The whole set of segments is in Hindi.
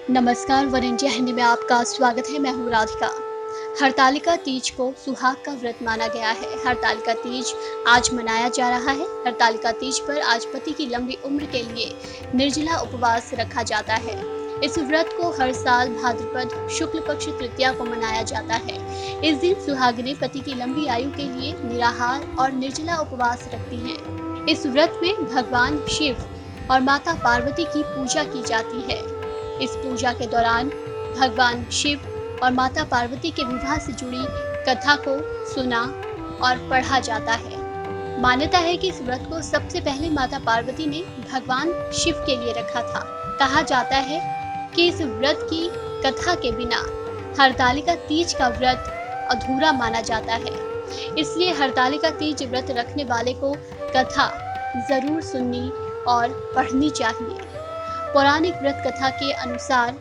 नमस्कार, वन इंडिया हिंदी में आपका स्वागत है। मैं हूँ राधिका। हरतालिका तीज को सुहाग का व्रत माना गया है। हरतालिका तीज आज मनाया जा रहा है। हरतालिका तीज पर आज पति की लंबी उम्र के लिए निर्जला उपवास रखा जाता है। इस व्रत को हर साल भाद्रपद शुक्ल पक्ष तृतीया को मनाया जाता है। इस दिन सुहागिनें पति की लंबी आयु के लिए निराहार और निर्जला उपवास रखती हैं। इस व्रत में भगवान शिव और माता पार्वती की पूजा की जाती है। इस पूजा के दौरान भगवान शिव और माता पार्वती के विवाह से जुड़ी कथा को सुना और पढ़ा जाता है। मान्यता है कि इस व्रत को सबसे पहले माता पार्वती ने भगवान शिव के लिए रखा था। कहा जाता है कि इस व्रत की कथा के बिना हरतालिका तीज का व्रत अधूरा माना जाता है। इसलिए हरतालिका तीज व्रत रखने वाले को कथा जरूर सुननी और पढ़नी चाहिए। पौराणिक व्रत कथा के अनुसार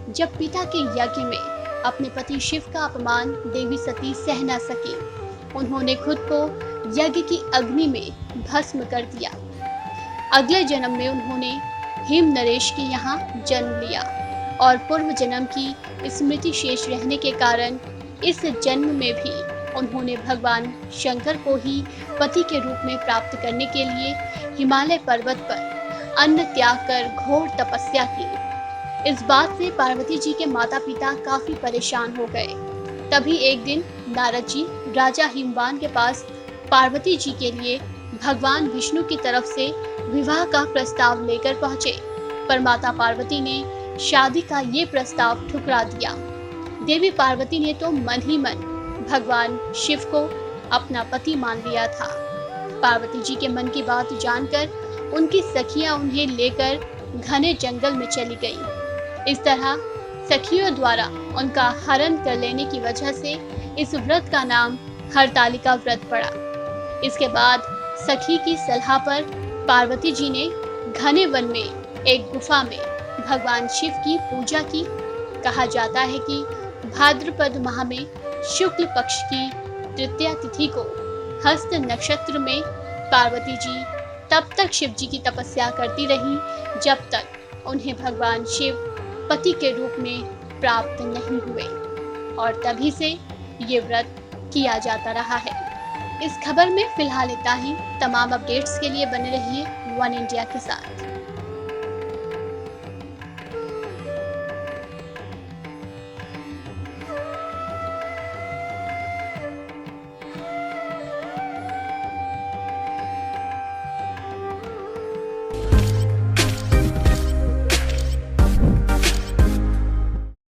जब पिता के यज्ञ में अपने पति शिव का अपमान देवी सती सह न सकी, उन्होंने खुद को यज्ञ की अग्नि में भस्म कर दिया। अगले जन्म में उन्होंने हिम नरेश के यहाँ जन्म लिया और पूर्व जन्म की स्मृति शेष रहने के कारण इस जन्म में भी उन्होंने भगवान शंकर को ही पति के रूप में प्राप्त करने के लिए हिमालय पर्वत पर अन्न त्याग कर घोर तपस्या की। इस बात से पार्वती जी के माता पिता काफी परेशान हो गए। तभी एक दिन नारद जी राजा हिमवान के पास पार्वती जी के लिए भगवान विष्णु की तरफ से विवाह का प्रस्ताव लेकर पहुंचे, पर माता पार्वती ने शादी का ये प्रस्ताव ठुकरा दिया। देवी पार्वती ने तो मन ही मन भगवान शिव को अपना पति मान लिया था। पार्वती जी के मन की बात जानकर उनकी सखियां उन्हें लेकर घने जंगल में चली गई। इस तरह सखियों द्वारा उनका हरण कर लेने की वजह से इस व्रत का नाम हरतालिका व्रत पड़ा। इसके बाद सखी की सलाह पर पार्वती जी ने घने वन में एक गुफा में भगवान शिव की पूजा की। कहा जाता है कि भाद्रपद माह में शुक्ल पक्ष की तृतीया तिथि को हस्त नक्षत्र में पार्वती जी तब तक शिव जी की तपस्या करती रही जब तक उन्हें भगवान शिव पति के रूप में प्राप्त नहीं हुए, और तभी से ये व्रत किया जाता रहा है। इस खबर में फिलहाल इतना ही। तमाम अपडेट्स के लिए बने रहिए वन इंडिया के साथ।